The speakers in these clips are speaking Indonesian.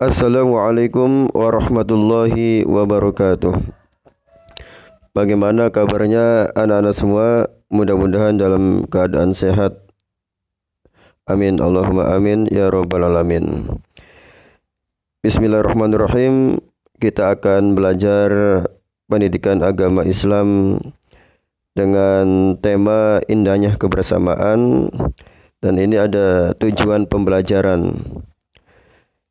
Assalamualaikum warahmatullahi wabarakatuh. Bagaimana kabarnya anak-anak semua? Mudah-mudahan dalam keadaan sehat. Amin Allahumma amin ya rabbal alamin. Bismillahirrahmanirrahim. Kita akan belajar pendidikan agama Islam dengan tema indahnya kebersamaan, dan ini ada tujuan pembelajaran.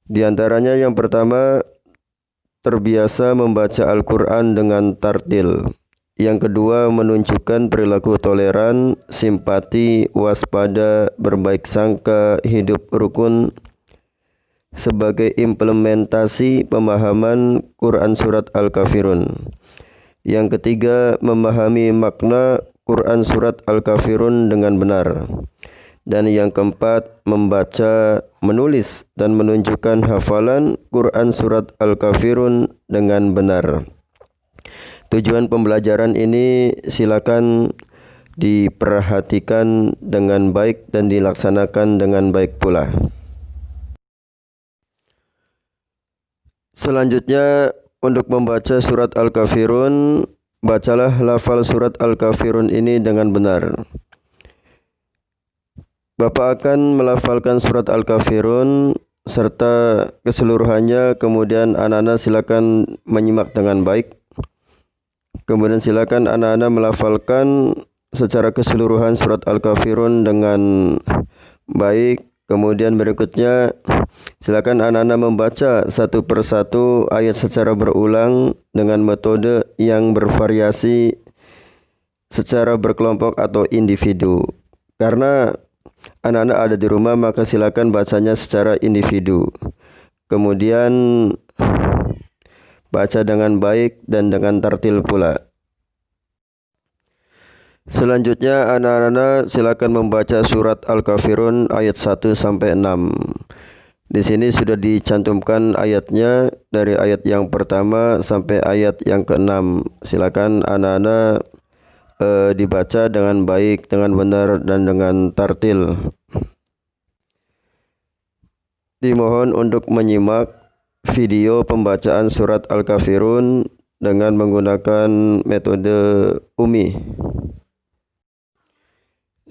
Di antaranya yang pertama, terbiasa membaca Al-Quran dengan tartil. Yang kedua, menunjukkan perilaku toleran, simpati, waspada, berbaik sangka, hidup rukun sebagai implementasi pemahaman Quran Surat Al-Kafirun. Yang ketiga, memahami makna Quran Surat Al-Kafirun dengan benar. Dan yang keempat, membaca, menulis, dan menunjukkan hafalan Quran Surat Al-Kafirun dengan benar. Tujuan pembelajaran ini silakan diperhatikan dengan baik dan dilaksanakan dengan baik pula. Selanjutnya, untuk membaca Surat Al-Kafirun, bacalah lafal Surat Al-Kafirun ini dengan benar. Bapak akan melafalkan surat Al-Kafirun serta keseluruhannya, kemudian anak-anak silakan menyimak dengan baik. Kemudian silakan anak-anak melafalkan secara keseluruhan surat Al-Kafirun dengan baik. Kemudian berikutnya silakan anak-anak membaca satu persatu ayat secara berulang dengan metode yang bervariasi secara berkelompok atau individu. Karena anak-anak ada di rumah, maka silakan bacanya secara individu. Kemudian baca dengan baik dan dengan tartil pula. Selanjutnya anak-anak silakan membaca surat Al-Kafirun ayat 1 sampai 6. Di sini sudah dicantumkan ayatnya dari ayat yang pertama sampai ayat yang ke-6. Silakan anak-anak dibaca dengan baik, dengan benar, dan dengan tartil. Dimohon untuk menyimak video pembacaan surat Al-Kafirun dengan menggunakan metode Umi.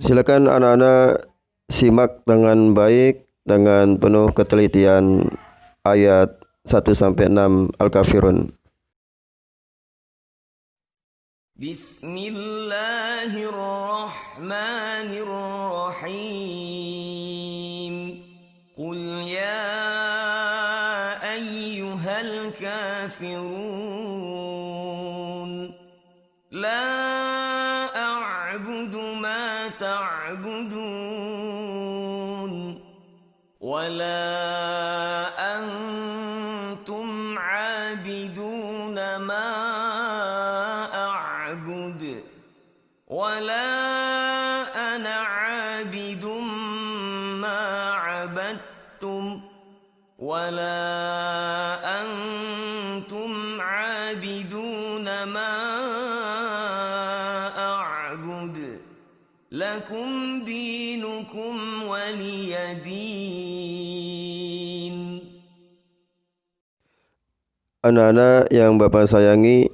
Silakan anak-anak simak dengan baik, dengan penuh ketelitian ayat 1 sampai 6 Al-Kafirun. Bismillahirrahmanirrahim. Qul ya ayyuhal kafirun la a'budu ma ta'budun wa la antum 'abiduna ma ولا أنا عابد ما عبدتم ولا أنتم عابدون ما أعبد لكم دينكم ولي دين. Anak-anak yang Bapak sayangi,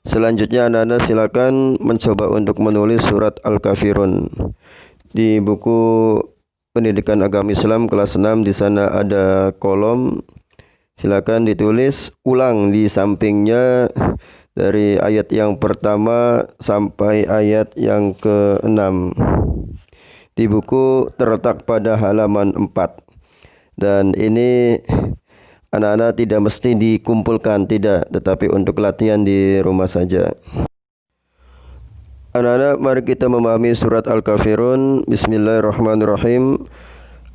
selanjutnya anak-anak silakan mencoba untuk menulis surat Al-Kafirun. Di buku Pendidikan Agama Islam kelas 6 di sana ada kolom. Silakan ditulis ulang di sampingnya dari ayat yang pertama sampai ayat yang ke-6. Di buku terletak pada halaman 4. Dan ini anak-anak tidak mesti dikumpulkan, tidak, tetapi untuk latihan di rumah saja. Anak-anak, mari kita memahami surat Al-Kafirun. Bismillahirrahmanirrahim.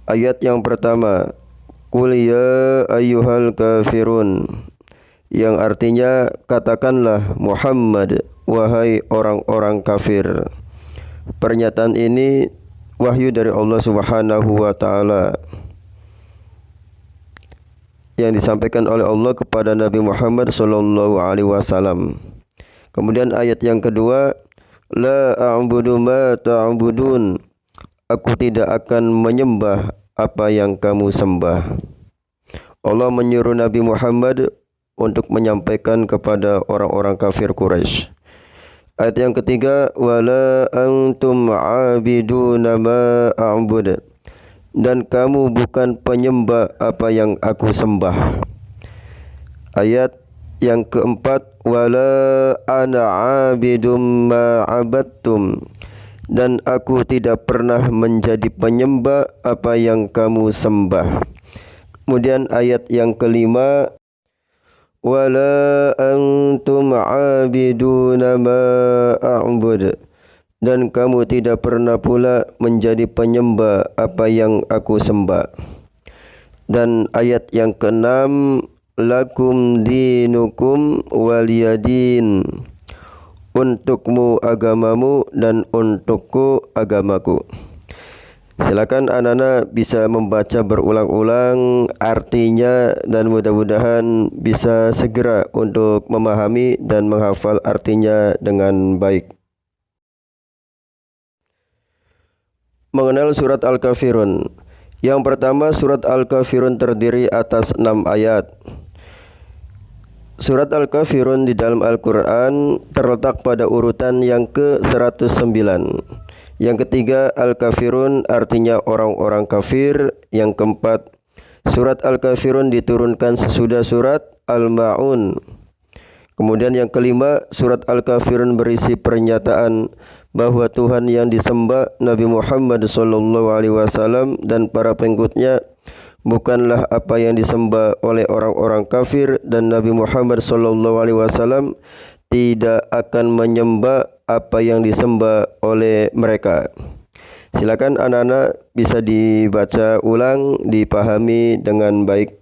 Ayat yang pertama, Qul ya ayyuhal kafirun, yang artinya katakanlah Muhammad, wahai orang-orang kafir. Pernyataan ini wahyu dari Allah Subhanahu wa taala yang disampaikan oleh Allah kepada Nabi Muhammad sallallahu alaihi wasallam. Kemudian ayat yang kedua, la a'budu ma ta'budun, aku tidak akan menyembah apa yang kamu sembah. Allah menyuruh Nabi Muhammad untuk menyampaikan kepada orang-orang kafir Quraisy. Ayat yang ketiga, wala antum abiduna ma a'bud, dan kamu bukan penyembah apa yang aku sembah. Ayat yang keempat, wala ana abidum ma abattum, dan aku tidak pernah menjadi penyembah apa yang kamu sembah. Kemudian ayat yang kelima, wala antum abiduna ma a'bud, dan kamu tidak pernah pula menjadi penyembah apa yang aku sembah. Dan ayat yang keenam, lakum dinukum waliyadin, untukmu agamamu dan untukku agamaku. Silakan anak-anak bisa membaca berulang-ulang artinya dan mudah-mudahan bisa segera untuk memahami dan menghafal artinya dengan baik. Mengenal surat Al-Kafirun. Yang pertama, surat Al-Kafirun terdiri atas 6 ayat. Surat Al-Kafirun di dalam Al-Quran terletak pada urutan yang ke-109. Yang ketiga, Al-Kafirun artinya orang-orang kafir. Yang keempat, surat Al-Kafirun diturunkan sesudah surat Al-Ma'un. Kemudian yang kelima, surat Al-Kafirun berisi pernyataan bahwa Tuhan yang disembah Nabi Muhammad SAW dan para pengikutnya bukanlah apa yang disembah oleh orang-orang kafir, dan Nabi Muhammad SAW tidak akan menyembah apa yang disembah oleh mereka. Silakan anak-anak bisa dibaca ulang, dipahami dengan baik.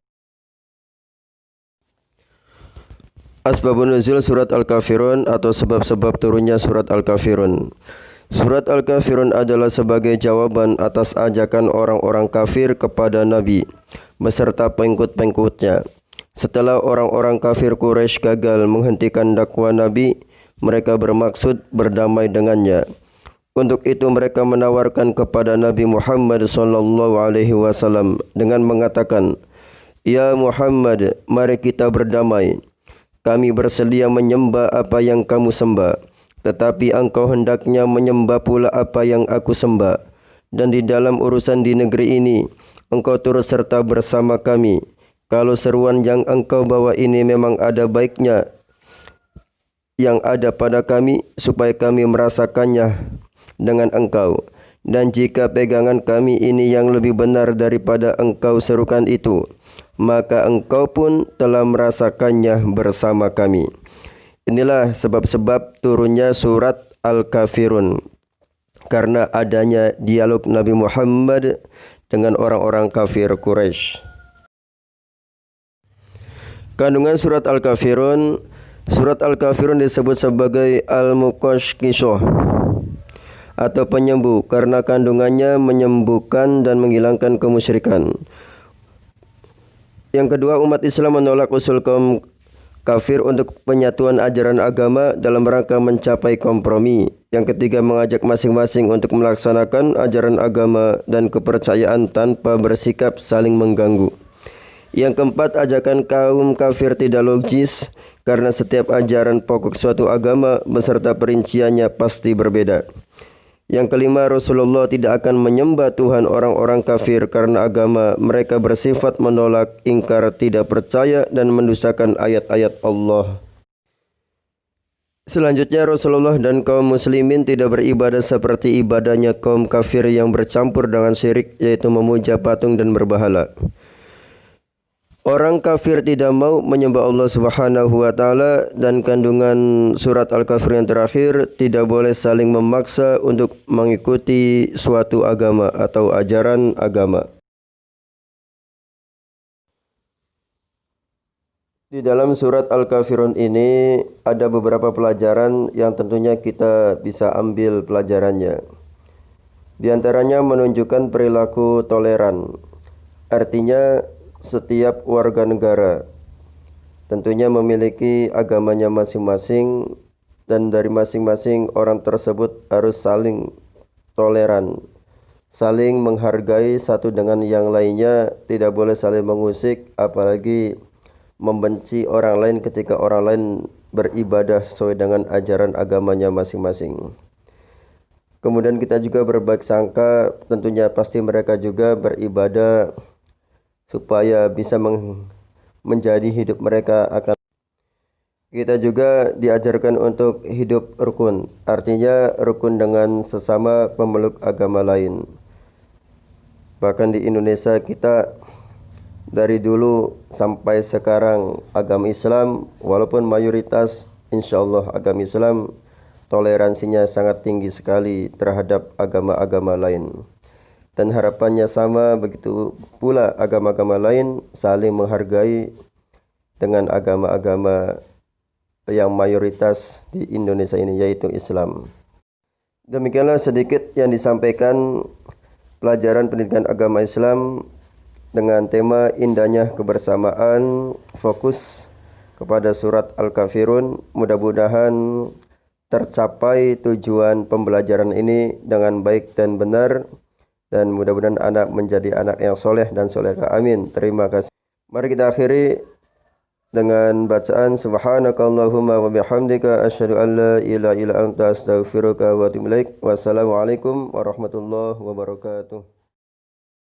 Asbabun nuzul surat Al-Kafirun atau sebab-sebab turunnya surat Al-Kafirun. Surat Al-Kafirun adalah sebagai jawaban atas ajakan orang-orang kafir kepada Nabi beserta pengikut-pengikutnya. Setelah orang-orang kafir Quraisy gagal menghentikan dakwah Nabi, mereka bermaksud berdamai dengannya. Untuk itu mereka menawarkan kepada Nabi Muhammad SAW dengan mengatakan, "Ya Muhammad, mari kita berdamai. Kami bersedia menyembah apa yang kamu sembah, tetapi engkau hendaknya menyembah pula apa yang aku sembah. Dan di dalam urusan di negeri ini, engkau turut serta bersama kami. Kalau seruan yang engkau bawa ini memang ada baiknya yang ada pada kami, supaya kami merasakannya dengan engkau. Dan jika pegangan kami ini yang lebih benar daripada engkau serukan itu, maka engkau pun telah merasakannya bersama kami." Inilah sebab-sebab turunnya surat Al-Kafirun, karena adanya dialog Nabi Muhammad dengan orang-orang kafir Quraisy. Kandungan surat Al-Kafirun. Surat Al-Kafirun disebut sebagai Al-Muqashqishah atau penyembuh karena kandungannya menyembuhkan dan menghilangkan kemusyrikan. Yang kedua, umat Islam menolak usul kaum kafir untuk penyatuan ajaran agama dalam rangka mencapai kompromi. Yang ketiga, mengajak masing-masing untuk melaksanakan ajaran agama dan kepercayaan tanpa bersikap saling mengganggu. Yang keempat, ajakan kaum kafir tidak logis karena setiap ajaran pokok suatu agama beserta perinciannya pasti berbeda. Yang kelima, Rasulullah tidak akan menyembah Tuhan orang-orang kafir karena agama mereka bersifat menolak, ingkar, tidak percaya dan mendustakan ayat-ayat Allah. Selanjutnya, Rasulullah dan kaum muslimin tidak beribadah seperti ibadahnya kaum kafir yang bercampur dengan syirik, yaitu memuja patung dan berbahala. Orang kafir tidak mau menyembah Allah Subhanahu wa taala, dan kandungan surat Al-Kafir yang terakhir, tidak boleh saling memaksa untuk mengikuti suatu agama atau ajaran agama. Di dalam surat Al-Kafirun ini ada beberapa pelajaran yang tentunya kita bisa ambil pelajarannya. Di antaranya menunjukkan perilaku toleran. Artinya setiap warga negara tentunya memiliki agamanya masing-masing, dan dari masing-masing orang tersebut harus saling toleran, saling menghargai satu dengan yang lainnya, tidak boleh saling mengusik, apalagi membenci orang lain ketika orang lain beribadah sesuai dengan ajaran agamanya masing-masing. Kemudian kita juga berbaik sangka, tentunya pasti mereka juga beribadah supaya bisa menjadi hidup mereka akan. Kita juga diajarkan untuk hidup rukun, artinya rukun dengan sesama pemeluk agama lain. Bahkan di Indonesia kita dari dulu sampai sekarang agama Islam, walaupun mayoritas insyaallah agama Islam, toleransinya sangat tinggi sekali terhadap agama-agama lain. Dan harapannya sama, begitu pula agama-agama lain saling menghargai dengan agama-agama yang mayoritas di Indonesia ini, yaitu Islam. Demikianlah sedikit yang disampaikan pelajaran pendidikan agama Islam dengan tema indahnya kebersamaan, fokus kepada surat Al-Kafirun. Mudah-mudahan tercapai tujuan pembelajaran ini dengan baik dan benar, dan mudah-mudahan anak menjadi anak yang soleh dan solehah. Amin. Terima kasih. Mari kita akhiri dengan bacaan subhanakallahumma wa bihamdika asyhadu an la ilaha illa anta astaghfiruka wa atubu ilaik. Wassalamualaikum warahmatullahi wabarakatuh.